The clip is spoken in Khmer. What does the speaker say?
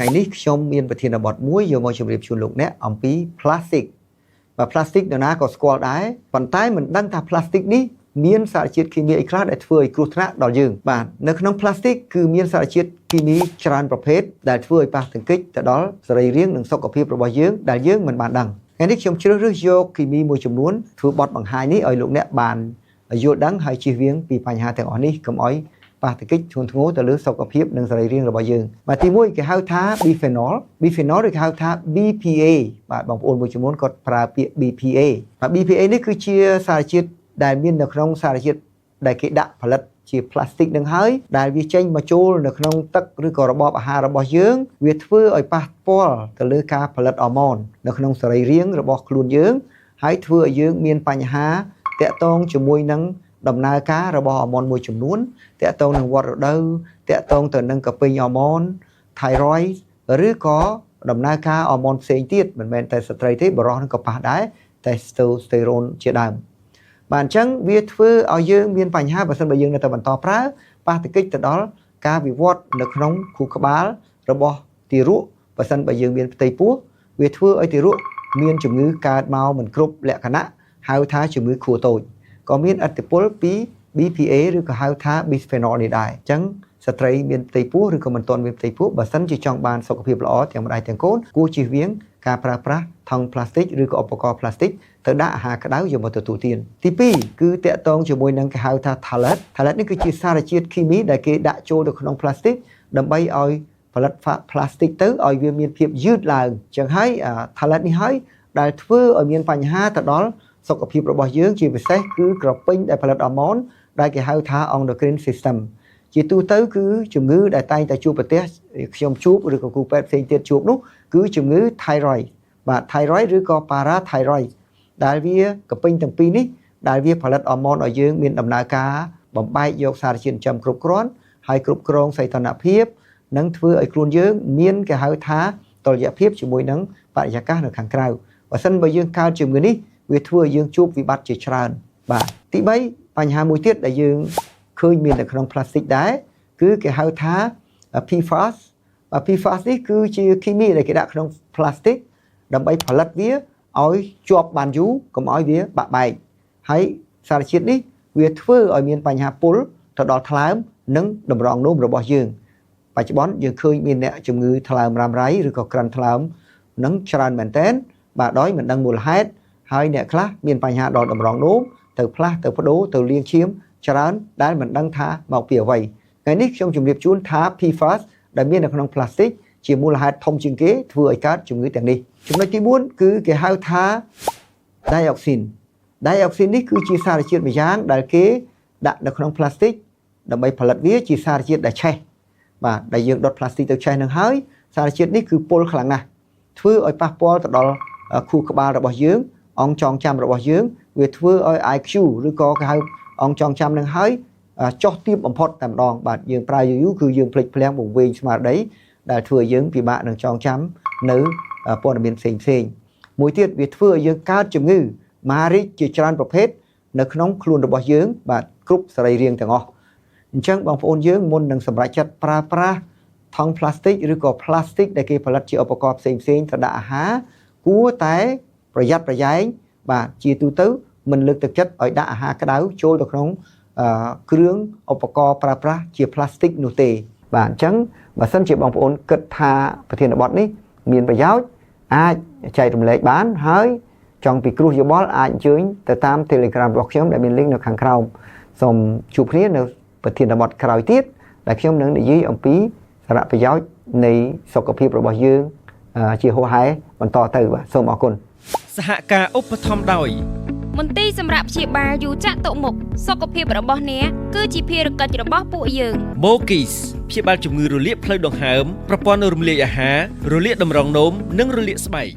ថ្ងៃនេះខ្ញុំមានប្រធានបទមួយយកមកជម្រាបជូនលោកអ្នកអំពី plastic បាទ plastic នរណាក៏ស្គាល់ដែរប៉ុន្តែមិនដឹងថា plastic នេះមានសារជាតិគីមីអីខ្លះដែលធ្វើឲ្យគ្រោះថ្នាក់ដល់យើងបាទនៅក្នុង plastic គឺមានសារជាតិគីមីច្រើនប្រភេទដែលធ្វើឲ្យប៉ះទង្គិចទៅដល់សរីរាង្គនិងសុខភាពរបស់យើងដែលយើងមិនបានដឹងថ្ងៃនេះខ្ញុំជ្រើសរើសយកគីមីមួយចំនួនធ្វើបទបង្ហាញនេះឲ្យលោកអ្នកបានយល់ដឹងហើយជៀសវាងពីបញ្ហាទាំងអស់នេះកុំឲ្យប៉ះទង្គិចធ្ងន់ធ្ងរទៅលើសុខភាពនិងសរីរាង្គរបស់យើងបាទទី1គេហៅថា bisphenol ឬគេហៅថា BPA បាទបងប្អូនមួយចំនួនគាត់ប្រើពាក្យ BPA បាទ BPA នេះគឺជាសារជាតិដែលមាននៅក្នុងសារជាតិដែលគេដាក់ផលិតជា plastic នឹងហើយដែលវាចេញមកចូលនៅក្នុងទឹកឬក៏របបអាហាររបស់យើងវាធ្វើឲ្យប៉ះពាល់ទៅលើការផលិតអរម៉ូននៅក្នុងសរីរាង្គរបស់ខ្លួនយើងហើយធ្វើឲ្យយើងមានបញ្ហាតាក់ទងជាមួយនឹងដំណើរការរបស់អរម៉ូនមួយចំនួនតាក់ទងនឹងវដ្តរដូវតាក់ទងទៅនឹងកាពេញអរម៉ូន thyroid ឬក៏ដំណើរការអរម៉ូនផ្សេងទៀតមិនមែនតែស្ត្រីទេបុរសនឹងក៏ប៉ះដែរ testosterone ជាដើមបាទអញ្ចឹងវាធ្វើឲ្យយើងមានបញ្ហាបើសិនបើយើងនៅតែបន្តប្រើប៉ះទង្គិចទៅដល់ការវិវត្តនៅក្នុងខួរក្បាលរបស់ទារកបើសិនបើយើងមានផ្ទៃពោះវាធ្វើឲ្យទារកមានជំងឺកើតមកមិនគ្រប់លក្ខណៈហៅថាជំងឺខួរតូចក៏មានឥទ្ធិពលពី BPA ឬក៏ហៅថា bisphenol នេះដែរអញ្ចឹងស្ត្រីមានផ្ទៃពោះឬក៏មិនទាន់មានផ្ទៃពោះបើសិនជាចង់បានសុខភាពល្អទាំងម្ដាយទាំងកូនគួរជៀសវាងការប្រើប្រាស់ថង់ប្លាស្ទិកឬក៏ឧបករណ៍ប្លាស្ទិកទៅដាក់អាហារក្តៅយកមកទទួលទានទី2គឺតាក់ទងជាមួយនឹងគេហៅថា phthalate នេះគឺជាសារជាតិគីមីដែលគេដាក់ចូលទៅក្នុងប្លាស្ទិកដើម្បីឲ្យផលិតប្លាស្ទិកទៅឲ្យវាមានភាពយឺតឡើងអញ្ចឹងហើយ phthalate នេះហើយដែលធ្វើឲ្យមានបញ្ហាទៅដល់សុខភាពរបស់យើងជាពិសេសគឺក្រពេញដែលផលិតអរម៉ូនដែលគេហៅថា endocrine system ជាទូទៅគឺជំងឺដែលតែងតែជួបប្រទះខ្ញុំជួបឬក៏គ្រូពេទ្យផ្សេងទៀតជួបនោះគឺជំងឺ thyroid បាទ thyroid ឬក៏ parathyroid ដែលវាក្រពេញទាំងពីរនេះដែលវាផលិតអរម៉ូនឲ្យយើងមានដំណើរការបំបែកយកសារជាតិចិញ្ចឹមគ្រប់គ្រាន់ហើយគ្រប់គ្រងសីតុណ្ហភាពនិងធ្វើឲ្យខ្លួនយើងមានគេហៅថាតុល្យភាពជាមួយនឹងបរិយាកាសនៅខាងក្រៅបើសិនបើយើងកើតជំងឺនេះវាធ្វើឲ្យយើងជួបវិបត្តិជាច្រើនបាទទី3បញ្ហាមួយទៀតដែលយើងឃើញមាននៅក្នុងផ្លាស្ទិកដែរគឺគេហៅថា PFAS PFAS នេះគឺជាគីមីដែលគេដាក់ក្នុងផ្លាស្ទិកដើម្បីផលិតវាឲ្យជាប់បានយូរកុំឲ្យវាបាក់បែកហើយសារជាតិនេះវាធ្វើឲ្យមានបញ្ហាពុលទៅដល់ថ្លើមនិងតម្រងនោមរបស់យើងបច្ចុប្បន្នយើងឃើញមានអ្នកជំងឺថ្លើមរ៉ាំរ៉ៃឬក៏ក្រិនថ្លើមនឹងច្រើនមែនទែនបាទដោយមិនដឹងមូលហេតុហើយអ្នកខ្លះមានបញ្ហាដល់តម្រងនោមទៅផ្លាស់ទៅបដូរទៅលាងឈាមច្រើនដែលមិនដឹងថាមកពីអ្វីថ្ងៃនេះខ្ញុំជម្រាបជូនថា PFAS ដែលមាននៅក្នុងផ្លាស្ទិកជាមូលហេតុធំជាងគេធ្វើឲ្យកើតជំងឺទាំងនេះចំណុចទី4គឺគេហៅថា dioxin នេះគឺជាសារជាតិមួយយ៉ាងដែលគេដាក់នៅក្នុងផ្លាស្ទិកដើម្បីផលិតវាជាសារជាតិដែលឆេះបាទដែលយើងដុតផ្លាស្ទិកទៅឆេះនឹងហើយសារជាតិនេះគឺពុលខ្លាំងណាស់ធ្វើឲ្យប៉ះពាល់ទៅដល់ខួរក្បាលរបស់យើងអង្គចងចាំរបស់យើងវាធ្វើឲ្យ IQ ឬក៏គេហៅអង្គចងចាំនឹងហើយចុះទាបបំផុតតែម្ដងបាទយើងប្រើយូរគឺយើងភ្លេចភ្លាំងបង្វែងស្មារតីដែលធ្វើឲ្យយើងពិបាកនឹងចងចាំនៅព័ត៌មានផ្សេងមួយទៀតវាធ្វើឲ្យយើងកើតជំងឺម៉ារីកជាច្រើនប្រភេទនៅក្នុងខ្លួនរបស់យើងបាទគ្រប់សរីរាង្គទាំងអស់អញ្ចឹងបងប្អូនយើងមុននឹងសម្រេចចិត្តប្រើប្រាស់ថង់ផ្លាស្ទិកឬក៏ផ្លាស្ទិកដែលគេផលិតជាឧបករណ៍ផ្សេងទៅដាក់អាហារគួរតែប្រយ័ត្នប្រយែងបាទជាទូទៅមិនលើកទឹកចិត្តឲ្យដាក់អាហារក្តៅចូលទៅក្នុងគ្រឿងឧបករណ៍ប្រើប្រាស់ជាផ្លាស្ទិកនោះទេបាទអញ្ចឹងបើសិនជាបងប្អូនគិតថាប្រធានបទនេះមានប្រយោជន៍អាចចែករំលែកបានហើយចង់ពិគ្រោះយោបល់អាចអញ្ជើញទៅតាម Telegram របស់ខ្ញុំដែលមាន link នៅខាងក្រោមសូមជួបគ្នានៅប្រធានបទក្រោយទៀតដែលខ្ញុំនឹងនិយាយអំពីសារៈប្រយោជន៍នៃសុខភាពរបស់យើងជាហូរហែបន្តទៅបាទសូមអរគុណសហការឧបត្ថម្ភដោយមន្ទីរសម្រាប់ព្យាបាលយូរចាក់ទុកមុខសុខភាពរបស់អ្នកគឺជាភារកិច្ចរបស់ពួកយើង Mokis ព្យាបាលជំងឺរលាកផ្លូវដង្ហើមប្រព័ន្ធរំលាយអាហាររលាកតម្រងនោមនិងរលាកស្បែក